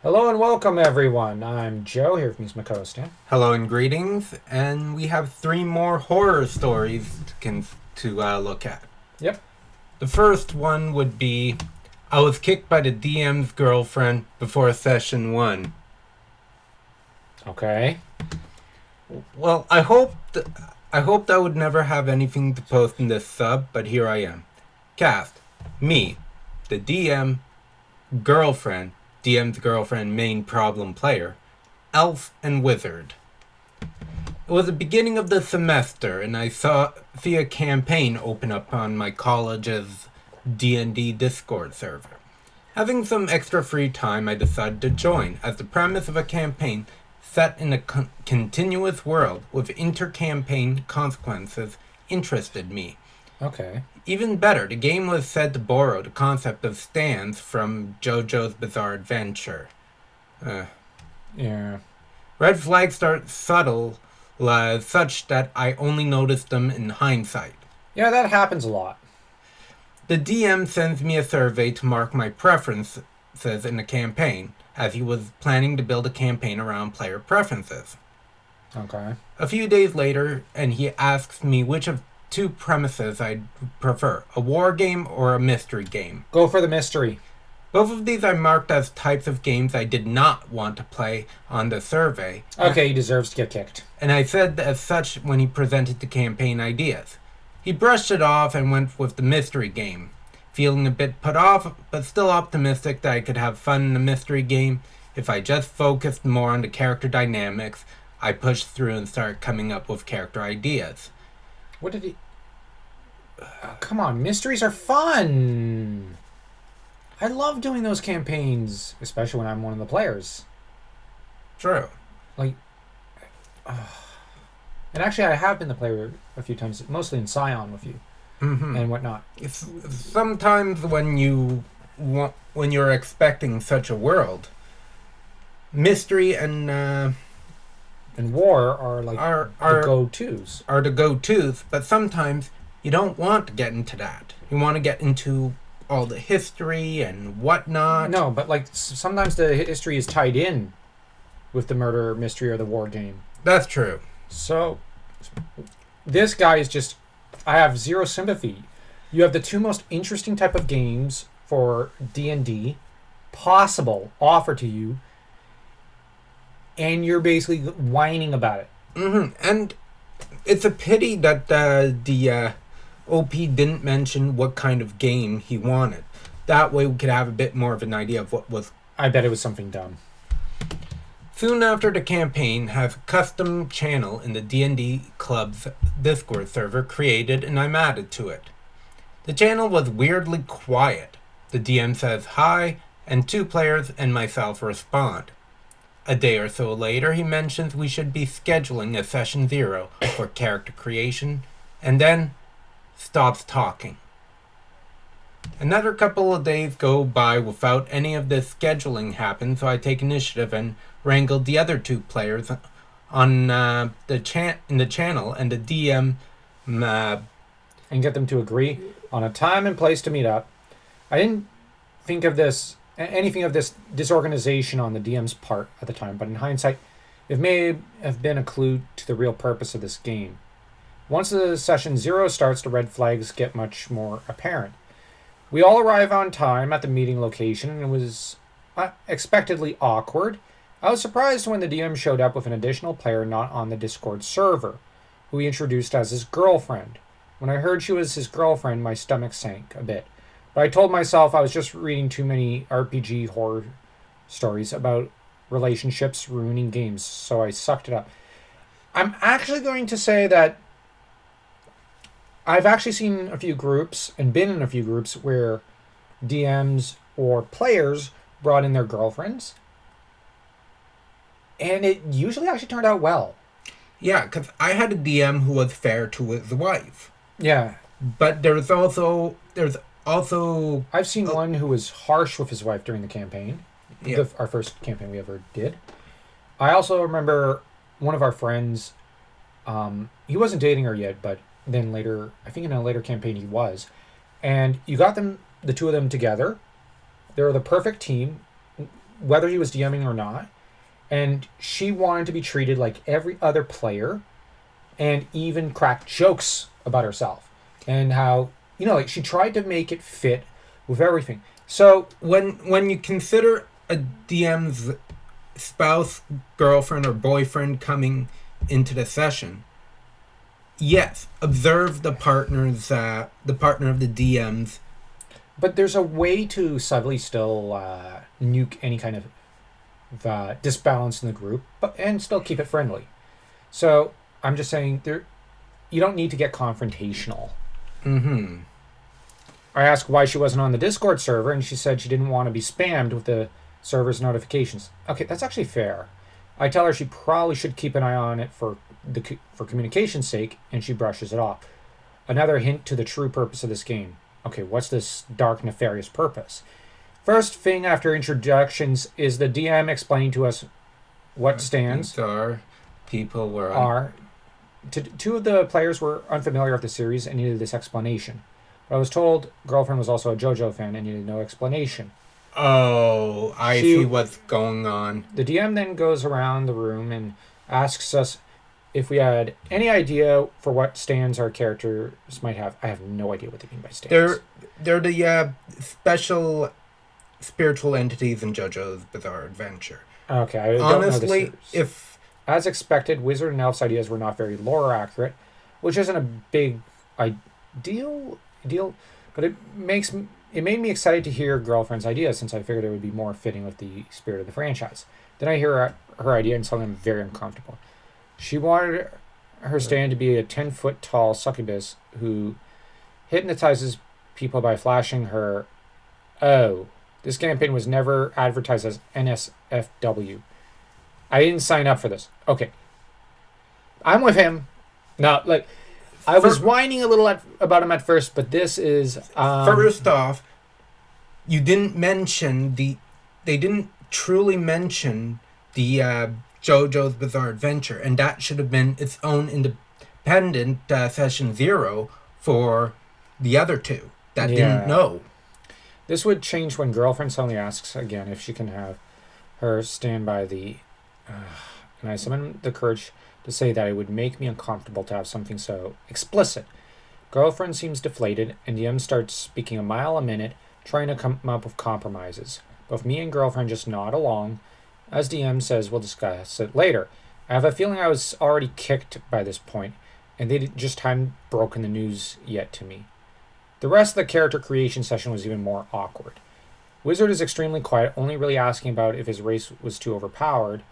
Hello and welcome, everyone. I'm Joe here from East Mecosta. Hello and greetings, and we have three more horror stories to look at. Yep. The first one would be I was kicked by the DM's girlfriend before session 1. Okay. Well, I hoped I would never have anything to post in this sub, but here I am. Cast: me, the DM's girlfriend main problem player, elf and wizard. It was the beginning of the semester, and I see a campaign open up on my college's D&D Discord server. Having some extra free time, I decided to join, as the premise of a campaign set in a continuous world with inter-campaign consequences interested me. Okay. Even better, the game was said to borrow the concept of stands from JoJo's Bizarre Adventure. Yeah. Red flags are subtle, such that I only noticed them in hindsight. Yeah, that happens a lot. The DM sends me a survey to mark my preferences in the campaign, as he was planning to build a campaign around player preferences. Okay. A few days later, and he asks me which of two premises I'd prefer, a war game or a mystery game. Go for the mystery. Both of these I marked as types of games I did not want to play on the survey. Okay, he deserves to get kicked. And I said as such when he presented the campaign ideas. He brushed it off and went with the mystery game, feeling a bit put off, but still optimistic that I could have fun in the mystery game. If I just focused more on the character dynamics, I pushed through and started coming up with character ideas. What did he... come on, mysteries are fun! I love doing those campaigns, especially when I'm one of the players. True. And actually, I have been the player a few times, mostly in Scion with you and whatnot. Sometimes when you're expecting such a world, mystery and war are like the go-tos. Are the go-tos, but sometimes you don't want to get into that. You want to get into all the history and whatnot. No, but like sometimes the history is tied in with the murder mystery or the war game. That's true. So this guy is just, I have zero sympathy. You have the two most interesting type of games for D&D possible offered to you, and you're basically whining about it. And it's a pity that the OP didn't mention what kind of game he wanted. That way we could have a bit more of an idea of what was... I bet it was something dumb. Soon after the campaign, have a custom channel in the D&D Club's Discord server created, and I'm added to it. The channel was weirdly quiet. The DM says hi, and two players and myself respond. A day or so later, he mentions we should be scheduling a session 0 for character creation, and then stops talking. Another couple of days go by without any of this scheduling happen, so I take initiative and wrangle the other two players on in the channel, and the DM and get them to agree on a time and place to meet up. I didn't think of anything of this disorganization on the DM's part at the time, but in hindsight, it may have been a clue to the real purpose of this game. Once the session 0 starts, the red flags get much more apparent. We all arrive on time at the meeting location, and it was unexpectedly awkward. I was surprised when the DM showed up with an additional player not on the Discord server, who he introduced as his girlfriend. When I heard she was his girlfriend, my stomach sank a bit. But I told myself I was just reading too many RPG horror stories about relationships ruining games, so I sucked it up. I'm actually going to say that I've actually seen a few groups and been in a few groups where DMs or players brought in their girlfriends, and it usually actually turned out well. Yeah, because I had a DM who was fair to his wife. Yeah. But there's also I've seen one who was harsh with his wife during the campaign. Yeah. Our first campaign we ever did. I also remember one of our friends, he wasn't dating her yet, but then later, I think in a later campaign he was. And you got the two of them together. They were the perfect team. whether he was DMing or not, and she wanted to be treated like every other player, and even crack jokes about herself, and how like she tried to make it fit with everything. So When you consider a DM's spouse, girlfriend, or boyfriend coming into the session, yes, observe the partner of the DM's. but there's a way to subtly still nuke any kind of disbalance in the group, and still keep it friendly. So I'm just saying you don't need to get confrontational. Mm-hmm. I asked why she wasn't on the Discord server, and she said she didn't want to be spammed with the server's notifications. Okay, that's actually fair. I tell her she probably should keep an eye on it for communication's sake, and she brushes it off. Another hint to the true purpose of this game. Okay, what's this dark, nefarious purpose? First thing after introductions is the DM explaining to us what stands are. Two of the players were unfamiliar with the series and needed this explanation. But I was told girlfriend was also a JoJo fan and needed no explanation. Oh, I see what's going on. The DM then goes around the room and asks us if we had any idea for what stands our characters might have. I have no idea what they mean by stands. They're the special spiritual entities in JoJo's Bizarre Adventure. Okay, I don't know the series. As expected, wizard and elf's ideas were not very lore accurate, which isn't a big deal, but it made me excited to hear girlfriend's ideas, since I figured it would be more fitting with the spirit of the franchise. Then I hear her idea and something I'm very uncomfortable. She wanted her stand to be a 10-foot tall succubus who hypnotizes people by flashing her. Oh, this campaign was never advertised as NSFW. I didn't sign up for this. Okay. I'm with him. No, I was whining a little about him at first, but this is... First off, you didn't mention they didn't truly mention the JoJo's Bizarre Adventure, and that should have been its own independent session 0 for the other two that didn't know. This would change when girlfriend suddenly asks again if she can have her stand by the... and I summoned the courage to say that it would make me uncomfortable to have something so explicit. Girlfriend seems deflated, and DM starts speaking a mile a minute, trying to come up with compromises. Both me and girlfriend just nod along. As DM says, we'll discuss it later. I have a feeling I was already kicked by this point, and they just hadn't broken the news yet to me. The rest of the character creation session was even more awkward. Wizard is extremely quiet, only really asking about if his race was too overpowered.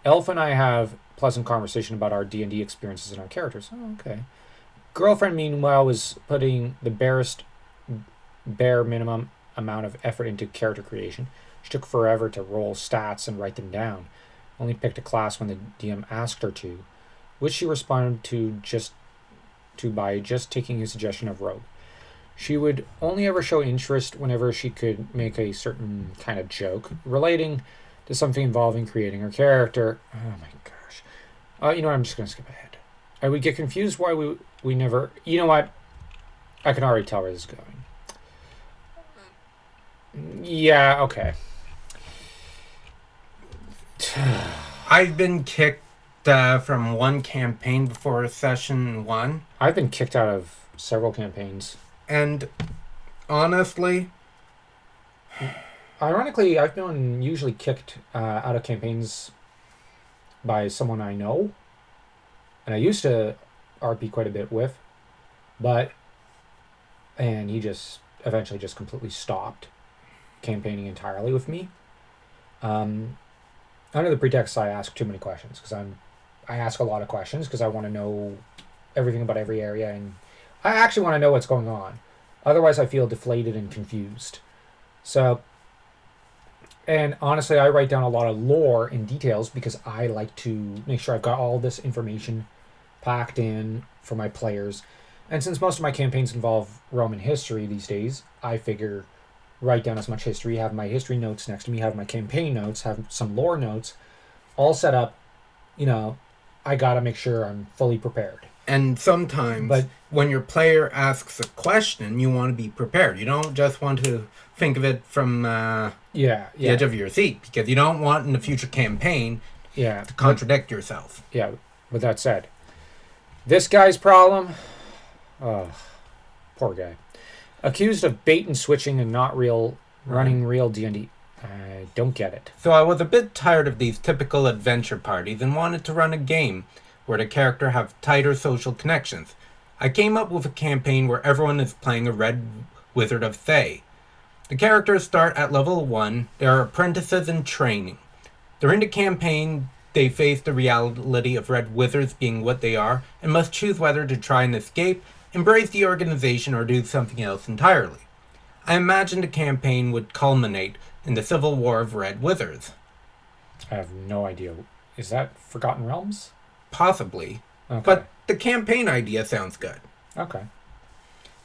Elf and I have pleasant conversation about our D&D experiences and our characters. Oh, okay. Girlfriend, meanwhile, was putting the bare minimum amount of effort into character creation. She took forever to roll stats and write them down. Only picked a class when the DM asked her to, which she responded to by just taking his suggestion of rogue. She would only ever show interest whenever she could make a certain kind of joke relating to something involving creating her character. Oh my gosh. You know what? I'm just going to skip ahead. I would get confused why we never... You know what? I can already tell where this is going. Yeah, okay. I've been kicked from one campaign before session 1. I've been kicked out of several campaigns. And honestly... Ironically, I've been usually kicked out of campaigns by someone I know. And I used to RP quite a bit with. And he just eventually just completely stopped campaigning entirely with me. Under the pretext I ask too many questions, because I ask a lot of questions because I want to know everything about every area, and I actually want to know what's going on. Otherwise, I feel deflated and confused. So, and honestly, I write down a lot of lore and details because I like to make sure I've got all this information packed in for my players. And since most of my campaigns involve Roman history these days, I figure write down as much history, have my history notes next to me, have my campaign notes, have some lore notes, all set up. I gotta make sure I'm fully prepared. And sometimes when your player asks a question, you want to be prepared. You don't just want to think of it from the edge of your seat, because you don't want in the future campaign to contradict yourself. Yeah, with that said, this guy's problem, oh, poor guy. Accused of bait and switching and not running real D&D. I don't get it. So I was a bit tired of these typical adventure parties and wanted to run a game where the character have tighter social connections. I came up with a campaign where everyone is playing a red wizard of Thay. The characters start at level 1. They are apprentices in training. During the campaign, they face the reality of red wizards being what they are and must choose whether to try and escape, embrace the organization, or do something else entirely. I imagined the campaign would culminate in the civil war of red wizards. I have no idea. Is that Forgotten Realms? Possibly. Okay. But the campaign idea sounds good. Okay.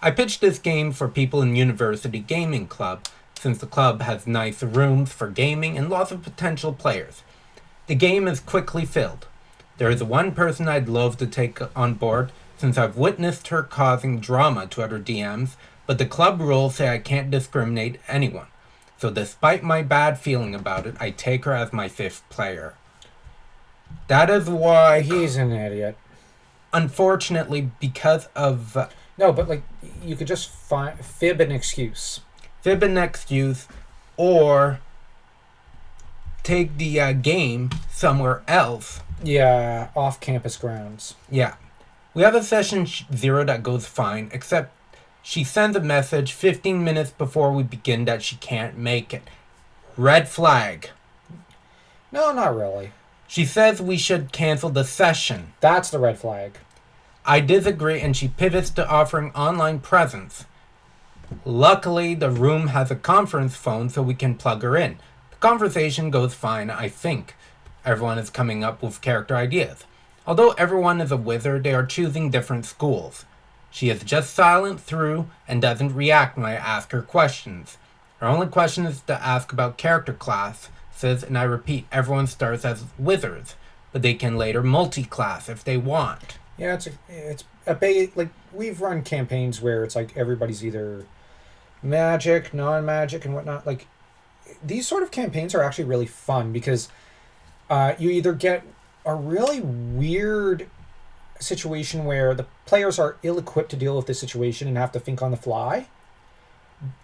I pitched this game for people in University Gaming Club, since the club has nice rooms for gaming and lots of potential players. The game is quickly filled. There is one person I'd love to take on board, since I've witnessed her causing drama to other DMs, but the club rules say I can't discriminate anyone. So despite my bad feeling about it, I take her as my 5th player. That is why... He's an idiot. Unfortunately, because of... No, but like, you could just fib an excuse. Fib an excuse, or take the game somewhere else. Yeah, off-campus grounds. Yeah. We have a session 0 that goes fine, except she sends a message 15 minutes before we begin that she can't make it. Red flag. No, not really. She says we should cancel the session. That's the red flag. I disagree, and she pivots to offering online presence. Luckily, the room has a conference phone so we can plug her in. The conversation goes fine, I think. Everyone is coming up with character ideas. Although everyone is a wizard, they are choosing different schools. She is just silent through and doesn't react when I ask her questions. Her only question is to ask about character classes, and I repeat, everyone starts as wizards, but they can later multi-class if they want. Yeah, like, we've run campaigns where it's like everybody's either magic, non-magic, and whatnot. Like, these sort of campaigns are actually really fun because you either get a really weird situation where the players are ill-equipped to deal with this situation and have to think on the fly.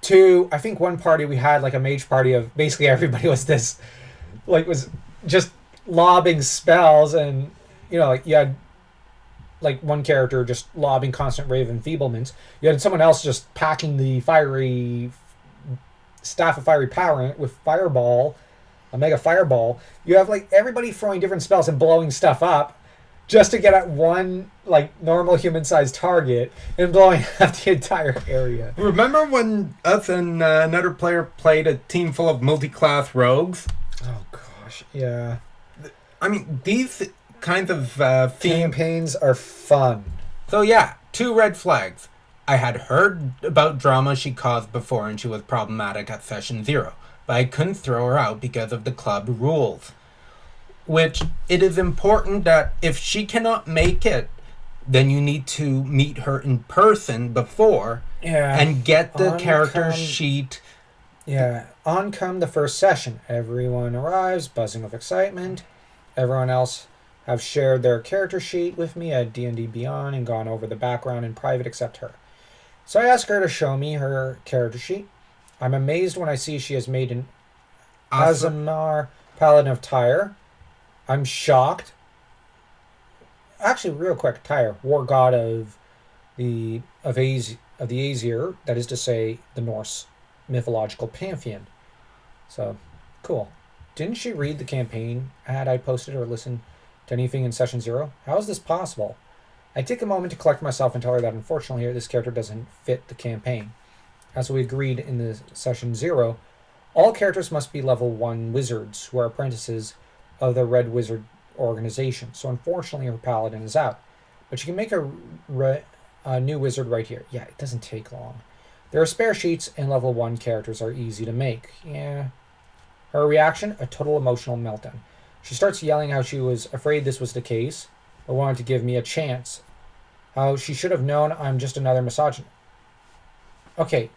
To, I think one party we had like a mage party of basically everybody was just lobbing spells, and like you had like one character just lobbing constant rave enfeeblements. You had someone else just packing the fiery staff of fiery power with fireball, a mega fireball. You have like everybody throwing different spells and blowing stuff up just to get at one like normal human-sized target and blowing up the entire area. Remember when us and another player played a team full of multi-class rogues? Oh gosh, yeah. I mean, these kinds of campaigns are fun. So yeah, 2 red flags. I had heard about drama she caused before and she was problematic at session 0, but I couldn't throw her out because of the club rules. Which, it is important that if she cannot make it, then you need to meet her in person before and get the character sheet. Yeah, on come the first session. Everyone arrives, buzzing with excitement. Everyone else have shared their character sheet with me at D&D Beyond and gone over the background in private except her. So I ask her to show me her character sheet. I'm amazed when I see she has made an Azamar Paladin of Tyre. I'm shocked. Actually, real quick, Tyre, war god of the Aesir, that is to say, the Norse mythological pantheon. So, cool. Didn't she read the campaign ad I posted or listen to anything in session 0? How is this possible? I take a moment to collect myself and tell her that unfortunately this character doesn't fit the campaign. As we agreed in the session 0, all characters must be level 1 wizards who are apprentices of the Red Wizard organization. So unfortunately her paladin is out. But you can make a new wizard right here. Yeah, it doesn't take long. There are spare sheets and level 1 characters are easy to make. Yeah. Her reaction, a total emotional meltdown. She starts yelling how she was afraid this was the case, but wanted to give me a chance. How she should have known I'm just another misogynist. Okay,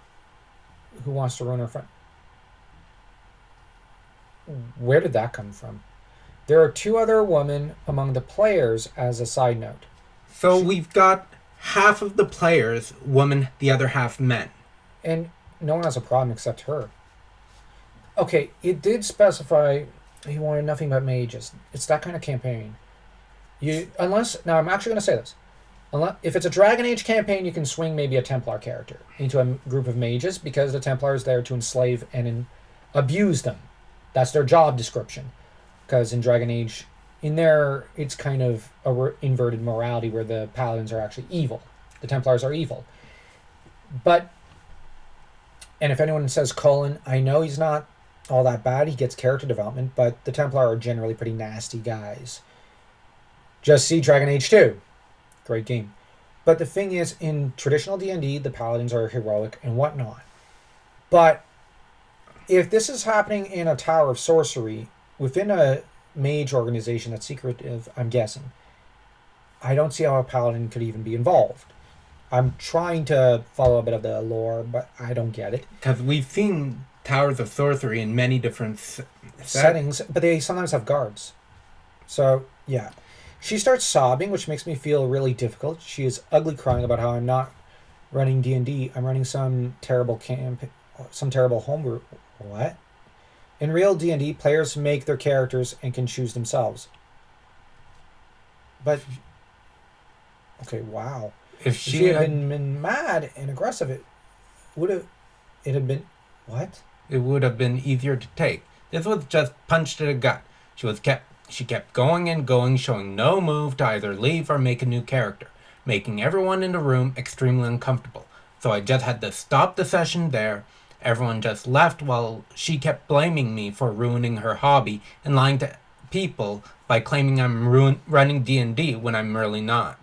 who wants to ruin her friend? Where did that come from? There are two other women among the players as a side note. So we've got half of the players women, the other half men. And no one has a problem except her. Okay, it did specify he wanted nothing but mages. It's that kind of campaign. Now I'm actually going to say this. If it's a Dragon Age campaign, you can swing maybe a Templar character into a group of mages because the Templar is there to enslave and abuse them. That's their job description. Because in Dragon Age, it's kind of a inverted morality where the Paladins are actually evil. The Templars are evil. And if anyone says Cullen, I know he's not all that bad. He gets character development, but the Templar are generally pretty nasty guys. Just see Dragon Age 2. Great game. But the thing is, in traditional D&D, the Paladins are heroic and whatnot. But if this is happening in a Tower of Sorcery, within a mage organization that's secretive, I'm guessing, I don't see how a Paladin could even be involved. I'm trying to follow a bit of the lore, but I don't get it. Because we've seen Towers of Sorcery in many different settings, but they sometimes have guards. So, yeah. She starts sobbing, which makes me feel really difficult. She is ugly crying about how I'm not running D&D. I'm running some terrible homebrew. What? In real D&D, players make their characters and can choose themselves. But, okay, wow. If she had been mad and aggressive, it have been, what? It would have been easier to take. This was just punch to the gut. She kept going and going, showing no move to either leave or make a new character, making everyone in the room extremely uncomfortable. So I just had to stop the session there. Everyone just left while she kept blaming me for ruining her hobby and lying to people by claiming I'm running D&D when I'm really not.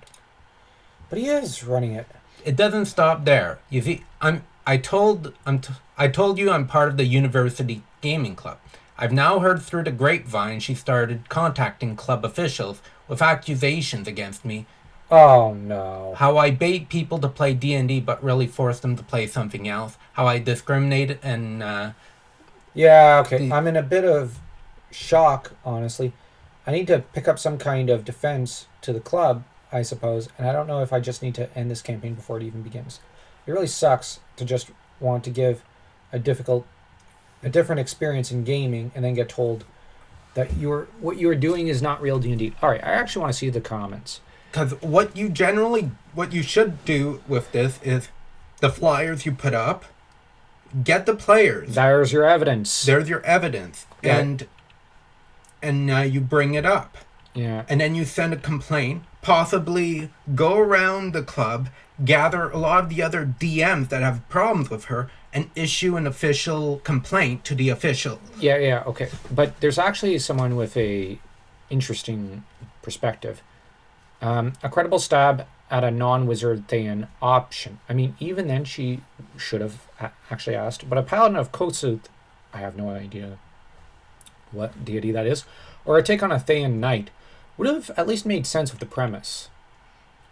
But he is running it. It doesn't stop there. You see, I told you I'm part of the university gaming club. I've now heard through the grapevine she started contacting club officials with accusations against me. Oh no. How I bait people to play D&D but really force them to play something else. How I discriminate and yeah, okay. I'm in a bit of shock, honestly. I need to pick up some kind of defense to the club, I suppose, and I don't know if I just need to end this campaign before it even begins. It really sucks to just want to give a different experience in gaming and then get told that what you're doing is not real D&D. All right, I actually want to see the comments. Because what you should do with this is the flyers you put up, get the players. There's your evidence. There's your evidence. Yeah. And now you bring it up. Yeah. And then you send a complaint, possibly go around the club, gather a lot of the other DMs that have problems with her, and issue an official complaint to the official. Yeah, okay. But there's actually someone with a interesting perspective. A credible stab at a non-wizard Thayan option. I mean, even then she should have actually asked. But a paladin of Kotsuth, I have no idea what deity that is, or a take on a Thayan knight would have at least made sense of the premise.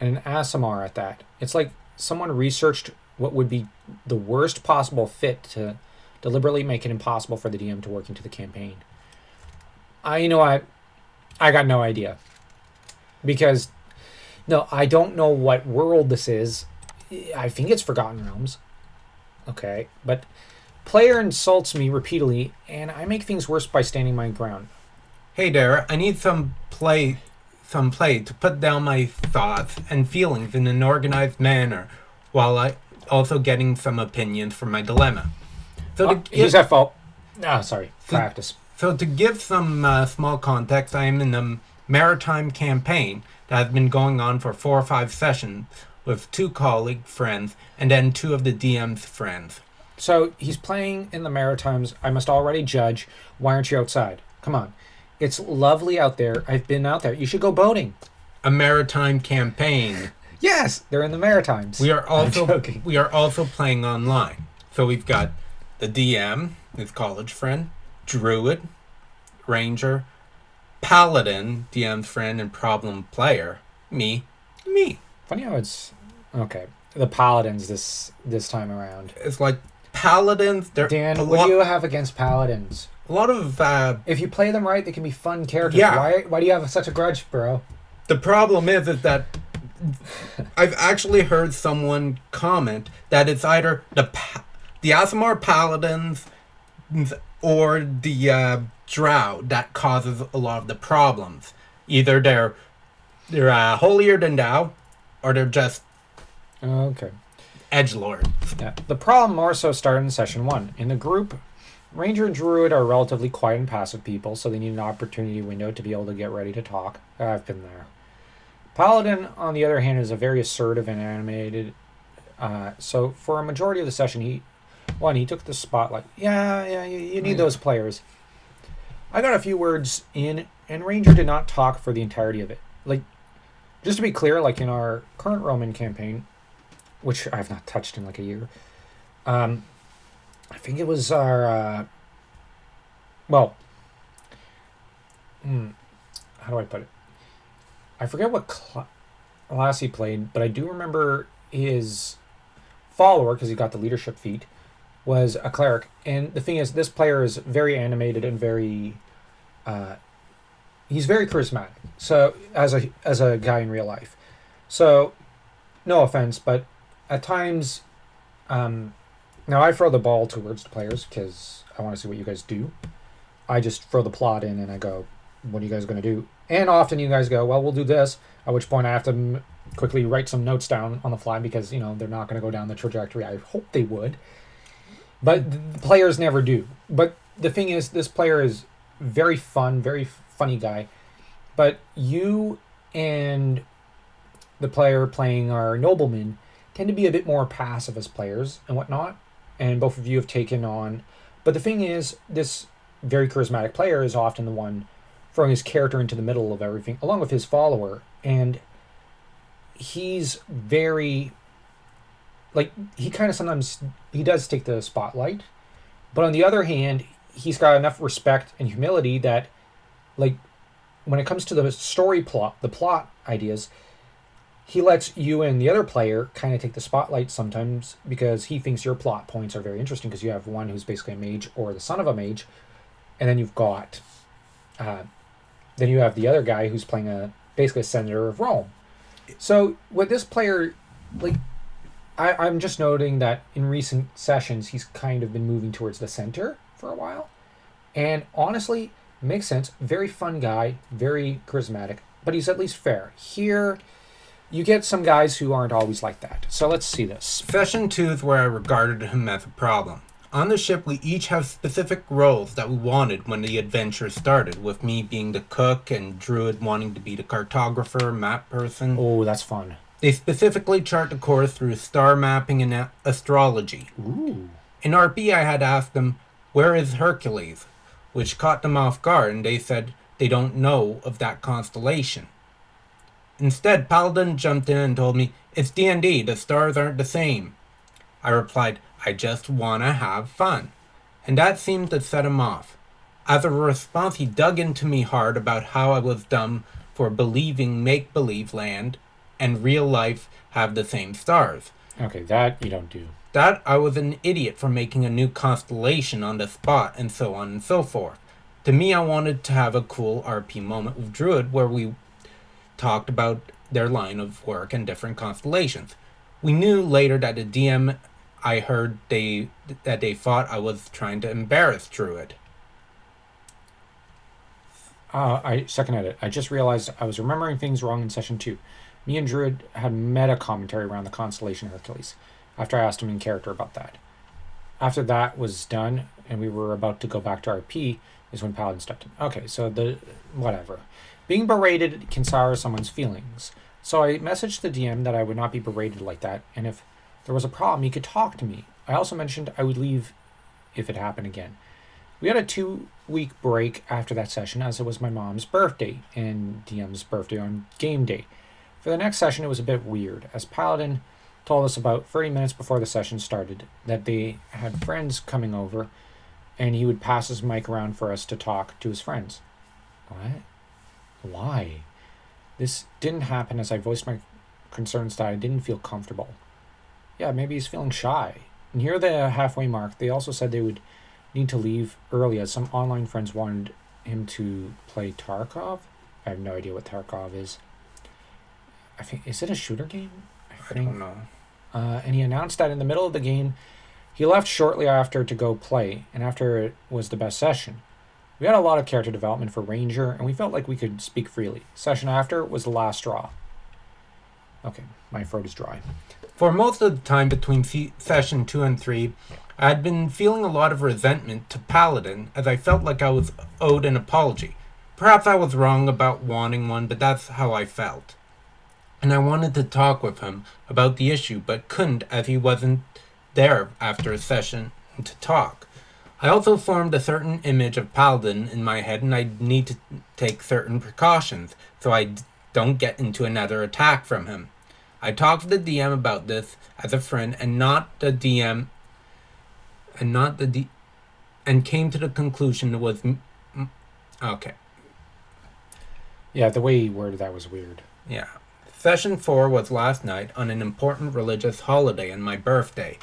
And an Aasimar at that. It's like someone researched what would be the worst possible fit to deliberately make it impossible for the DM to work into the campaign. I got no idea. Because, no, I don't know what world this is. I think it's Forgotten Realms. Okay, but player insults me repeatedly, and I make things worse by standing my ground. Hey there, I need some play to put down my thoughts and feelings in an organized manner, while I also getting some opinions for my dilemma. He's at fault. Practice. So to give some small context, I am in a maritime campaign that has been going on for 4 or 5 sessions with 2 colleague friends and then 2 of the DM's friends. So he's playing in the Maritimes. I must already judge. Why aren't you outside? Come on. It's lovely out there. I've been out there. You should go boating. A maritime campaign. Yes, they're in the Maritimes. We are also playing online. So we've got the DM, his college friend, Druid, Ranger, Paladin, DM's friend and problem player, me. Funny how it's okay. The Paladins this time around. It's like Paladins. They're Dan, what do you have against Paladins? a lot of If you play them right, they can be fun characters. Yeah. Why do you have such a grudge, bro? the problem is that I've actually heard someone comment that it's either the Aasimar Paladins or the Drow that causes a lot of the problems. Either they're holier than thou, or they're just Okay. edgelords. Yeah. The problem more so started in session 1. In the group, Ranger and Druid are relatively quiet and passive people, so they need an opportunity window to be able to get ready to talk. I've been there. Paladin, on the other hand, is a very assertive and animated. So for a majority of the session, he took the spotlight. Yeah, you need those players. I got a few words in, and Ranger did not talk for the entirety of it. Like, just to be clear, like in our current Roman campaign, which I've not touched in like a year, I think it was our, how do I put it? I forget what class he played, but I do remember his follower, because he got the leadership feat, was a cleric. And the thing is, this player is very animated and very, he's very charismatic. So as a guy in real life, so no offense, but at times, now I throw the ball towards the players because I want to see what you guys do. I just throw the plot in and I go, what are you guys going to do? And often you guys go, well, we'll do this, at which point I have to quickly write some notes down on the fly because, they're not going to go down the trajectory I hope they would. But the players never do. But the thing is, this player is very fun, very funny guy. But you and the player playing our nobleman tend to be a bit more passive as players and whatnot. And both of you have taken on. But the thing is, this very charismatic player is often the one throwing his character into the middle of everything, along with his follower. And he's very, like, he kind of sometimes, he does take the spotlight. But on the other hand, he's got enough respect and humility that, like, when it comes to the story plot, the plot ideas, he lets you and the other player kind of take the spotlight sometimes because he thinks your plot points are very interesting because you have one who's basically a mage or the son of a mage, and then you've got, then you have the other guy who's playing basically a senator of Rome. So with this player, like, I'm just noting that in recent sessions he's kind of been moving towards the center for a while, and honestly, it makes sense. Very fun guy, very charismatic, but he's at least fair. Here, you get some guys who aren't always like that. So let's see this. Session 2 is where I regarded him as a problem. On the ship, we each have specific roles that we wanted when the adventure started, with me being the cook and Druid wanting to be the cartographer, map person. Oh, that's fun. They specifically chart the course through star mapping and astrology. Ooh. In RP, I had asked them, where is Hercules? Which caught them off guard, and they said they don't know of that constellation. Instead, Paladin jumped in and told me, it's D&D, the stars aren't the same. I replied, I just want to have fun. And that seemed to set him off. As a response, he dug into me hard about how I was dumb for believing make-believe land and real life have the same stars. Okay, that you don't do. That I was an idiot for making a new constellation on the spot, and so on and so forth. To me, I wanted to have a cool RP moment with Druid where we talked about their line of work and different constellations. We knew later that the DM, I heard that they thought I was trying to embarrass Druid. I second it. I just realized I was remembering things wrong in session 2. Me and Druid had meta commentary around the constellation Hercules after I asked him in character about that. After that was done and we were about to go back to RP is when Paladin stepped in. Okay, so whatever. Being berated can sour someone's feelings. So I messaged the DM that I would not be berated like that, and if there was a problem, he could talk to me. I also mentioned I would leave if it happened again. We had a 2-week break after that session as it was my mom's birthday and DM's birthday on game day. For the next session, it was a bit weird, as Paladin told us about 30 minutes before the session started that they had friends coming over and he would pass his mic around for us to talk to his friends. What? Why? This didn't happen as I voiced my concerns that I didn't feel comfortable. Yeah, maybe he's feeling shy. Near the halfway mark, they also said they would need to leave early as some online friends wanted him to play Tarkov. I have no idea what Tarkov is. I think, is it a shooter game? I don't know. And he announced that in the middle of the game, he left shortly after to go play, and after it was the best session. We had a lot of character development for Ranger, and we felt like we could speak freely. Session after was the last straw. Okay, my throat is dry. For most of the time between session 2 and 3, I had been feeling a lot of resentment to Paladin, as I felt like I was owed an apology. Perhaps I was wrong about wanting one, but that's how I felt. And I wanted to talk with him about the issue, but couldn't as he wasn't there after a session to talk. I also formed a certain image of Paladin in my head, and I need to take certain precautions so I don't get into another attack from him. I talked to the DM about this as a friend and not the DM, and came to the conclusion it was okay. Yeah, the way he worded that was weird. Yeah. Session 4 was last night on an important religious holiday and my birthday,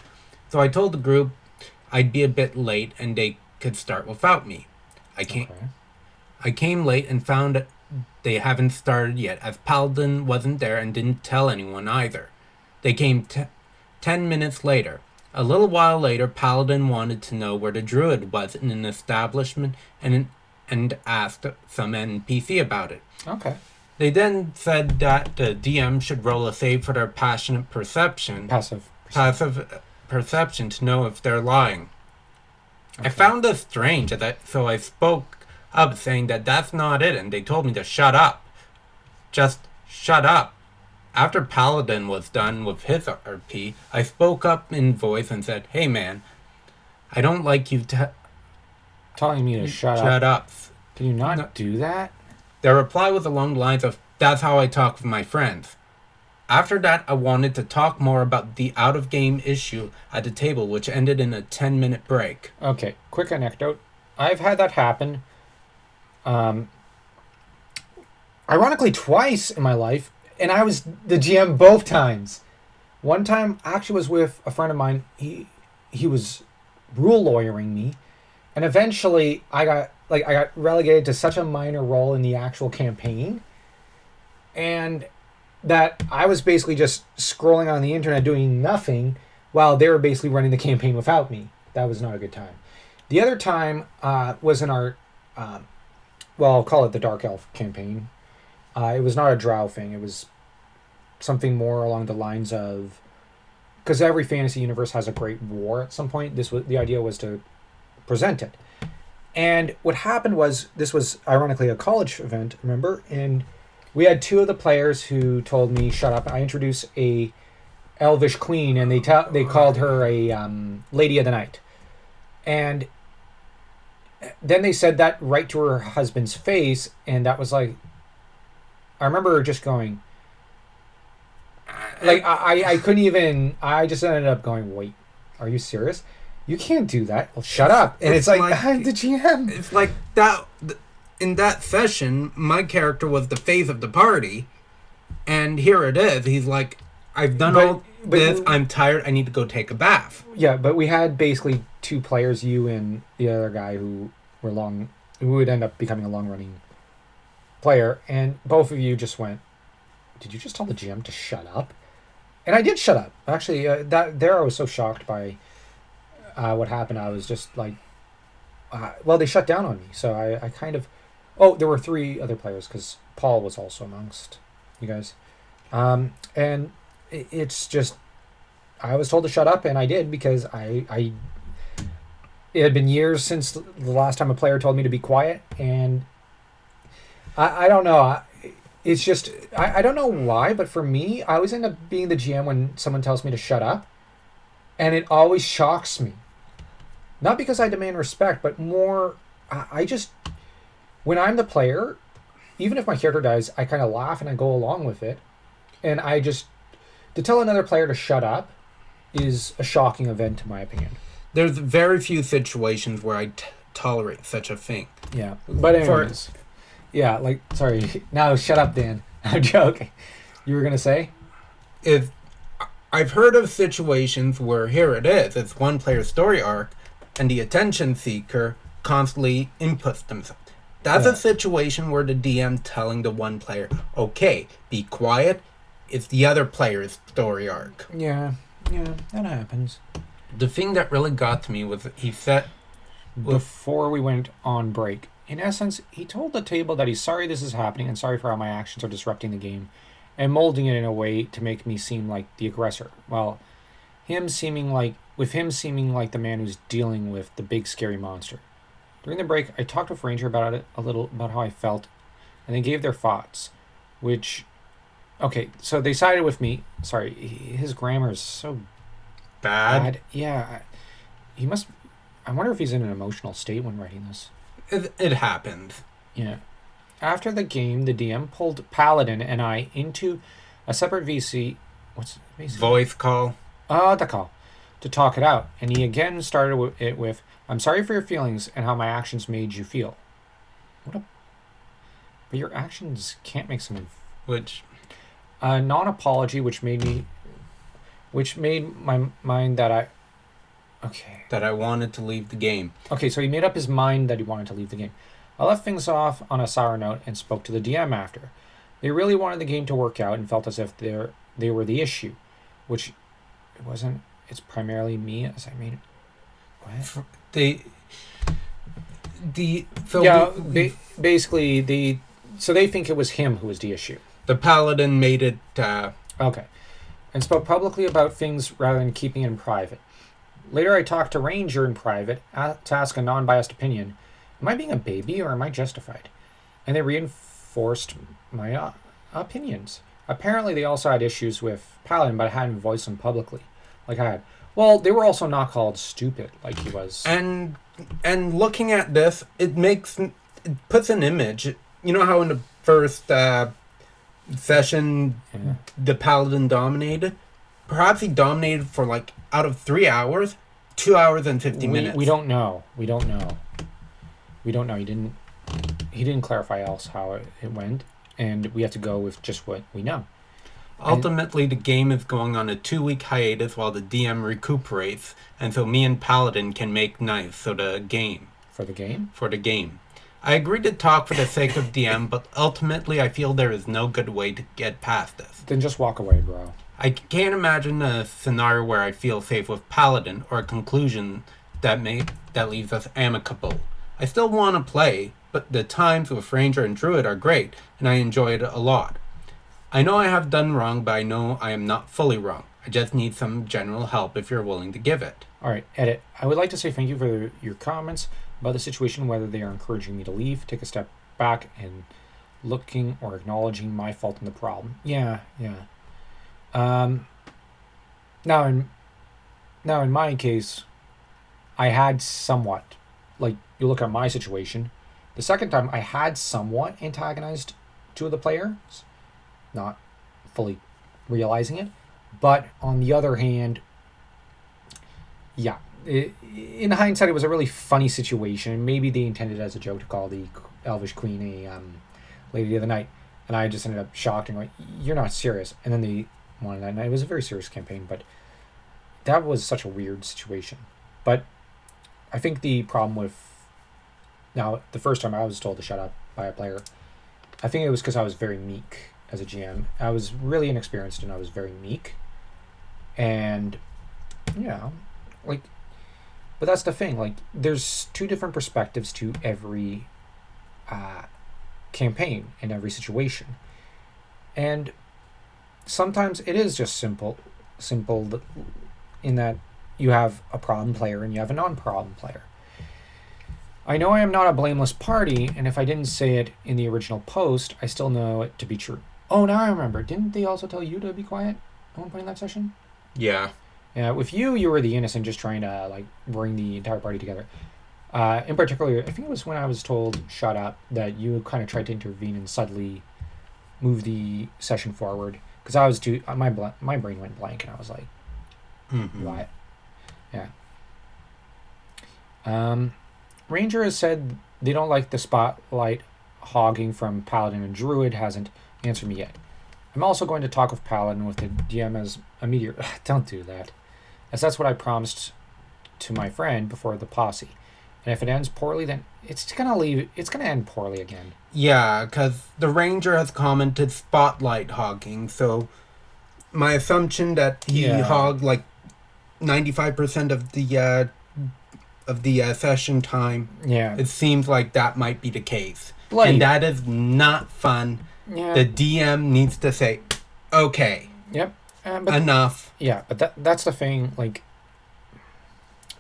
so I told the group I'd be a bit late and they could start without me. I came late and found that they haven't started yet, as Paladin wasn't there and didn't tell anyone either. They came 10 minutes later. A little while later, Paladin wanted to know where the druid was in an establishment and asked some NPC about it. Okay. They then said that the DM should roll a save for their passive perception to know if they're lying. Okay. I found this strange, so I spoke up saying that that's not it, and they told me to shut up. Just shut up. After Paladin was done with his RP, I spoke up in voice and said, "Hey man, I don't like you telling me to shut up. Can you not do that?" Their reply was along the lines of, "That's how I talk with my friends." After that, I wanted to talk more about the out-of-game issue at the table, which ended in a 10-minute break. Okay, quick anecdote. I've had that happen, ironically, twice in my life, and I was the GM both times. One time, actually, was with a friend of mine. He was rule lawyering me, and eventually, I got relegated to such a minor role in the actual campaign, and that I was basically just scrolling on the internet doing nothing while they were basically running the campaign without me. That was not a good time. The other time was in our, I'll call it the Dark Elf campaign. It was not a drow thing. It was something more along the lines of, because every fantasy universe has a great war at some point. The idea was to present it. And what happened was, this was ironically a college event, remember? And we had two of the players who told me, shut up. I introduced a elvish queen, and they called her a lady of the night. And then they said that right to her husband's face, and that was like, I remember her just going, like, I couldn't even, I just ended up going, wait, are you serious? You can't do that. Well, shut up. And it's like I'm the GM. It's like that. In that session, my character was the face of the party, and here it is. He's like, I've done all this. I'm tired. I need to go take a bath. Yeah, but we had basically two players, you and the other guy, who would end up becoming a long-running player, and both of you just went, did you just tell the GM to shut up? And I did shut up. Actually, I was so shocked by what happened. I was just like, they shut down on me. So I kind of, there were three other players, because Paul was also amongst you guys. And it's just, I was told to shut up, and I did, because it had been years since the last time a player told me to be quiet, and I don't know. It's just, I don't know why, but for me, I always end up being the GM when someone tells me to shut up, and it always shocks me. Not because I demand respect, but more, I just, when I'm the player, even if my character dies, I kind of laugh and I go along with it. And to tell another player to shut up is a shocking event, in my opinion. There's very few situations where I tolerate such a thing. Yeah, but anyways, sorry, now shut up, Dan. I'm joking. You were going to say? is I've heard of situations where here it's one player's story arc, and the attention seeker constantly inputs themselves. That's a situation where the DM telling the one player, okay, be quiet, it's the other player's story arc. Yeah, that happens. The thing that really got to me was he said... Before we went on break, in essence, he told the table that he's sorry this is happening and sorry for how my actions are disrupting the game and molding it in a way to make me seem like the aggressor. Well, him seeming like the man who's dealing with the big scary monster. During the break, I talked with Ranger about it a little, about how I felt, and they gave their thoughts, which... Okay, so they sided with me. Sorry, his grammar is so Bad? Yeah, he must... I wonder if he's in an emotional state when writing this. It happens. Yeah. After the game, the DM pulled Paladin and I into a separate VC... What's VC? Voice call. The call. To talk it out. And he again started it with, I'm sorry for your feelings and how my actions made you feel. But your actions can't make someone... Which... A non-apology, which made my mind that I... Okay. That I wanted to leave the game. Okay, so he made up his mind that he wanted to leave the game. I left things off on a sour note and spoke to the DM after. They really wanted the game to work out and felt as if they were the issue, which it wasn't. It's primarily me, as I made it. What? Basically, so they think it was him who was the issue. The Paladin made it... Okay. And spoke publicly about things rather than keeping it in private. Later, I talked to Ranger in private to ask a non-biased opinion. Am I being a baby or am I justified? And they reinforced my opinions. Apparently, they also had issues with Paladin, but I hadn't voiced them publicly, like I had. Well, they were also not called stupid, like he was. And looking at this, it puts an image. You know how in the first session, the Paladin dominated? Perhaps he dominated for out of 3 hours, 2 hours and 50 minutes. We don't know. He didn't clarify else how it went, and we have to go with just what we know. Ultimately, the game is going on a 2-week hiatus while the DM recuperates, and so me and Paladin can make knives for the game. For the game? For the game. I agreed to talk for the sake of DM, but ultimately I feel there is no good way to get past this. Then just walk away, bro. I can't imagine a scenario where I feel safe with Paladin, or a conclusion that leaves us amicable. I still want to play, but the times with Ranger and Druid are great, and I enjoy it a lot. I know I have done wrong, but I know I am not fully wrong. I just need some general help if you're willing to give it. Alright, edit. I would like to say thank you for your comments about the situation, whether they are encouraging me to leave, take a step back, and looking or acknowledging my fault in the problem. Yeah. Now in my case, I had somewhat, you look at my situation, the second time I had somewhat antagonized two of the players, not fully realizing it, but on the other hand, in hindsight, it was a really funny situation. Maybe they intended as a joke to call the Elvish Queen a Lady of the Night, and I just ended up shocked and you're not serious. And then they wanted that night. It was a very serious campaign, but that was such a weird situation. But I think the problem with... Now, the first time I was told to shut up by a player, I think it was because I was very meek as a GM. I was really inexperienced and I was very meek. And, but that's the thing. There's two different perspectives to every campaign in every situation. And sometimes it is just simple in that you have a problem player and you have a non-problem player. I know I am not a blameless party, and if I didn't say it in the original post, I still know it to be true. Oh, now I remember. Didn't they also tell you to be quiet at one point in that session? Yeah. Yeah, with you were the innocent, just trying to bring the entire party together. In particular, I think it was when I was told shut up that you kind of tried to intervene and subtly move the session forward, because I was my brain went blank and I was like, what? Yeah. Ranger has said they don't like the spotlight hogging from Paladin, and Druid hasn't answered me yet. I'm also going to talk with Paladin with the DM as a meteor. Don't do that. As that's what I promised to my friend before the posse. And if it ends poorly, then it's gonna end poorly again. Yeah, because the ranger has commented spotlight hogging, so my assumption that he hogged like 95% of the session time. Yeah. It seems like that might be the case. Bloody. And that is not fun. Yeah. The DM needs to say, okay, Yep. enough. Yeah, but that's the thing, like,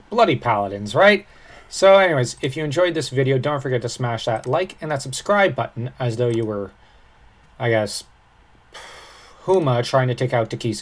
bloody Paladins, right? So anyways, if you enjoyed this video, don't forget to smash that like and that subscribe button as though you were, I guess, Huma trying to take out Takisa.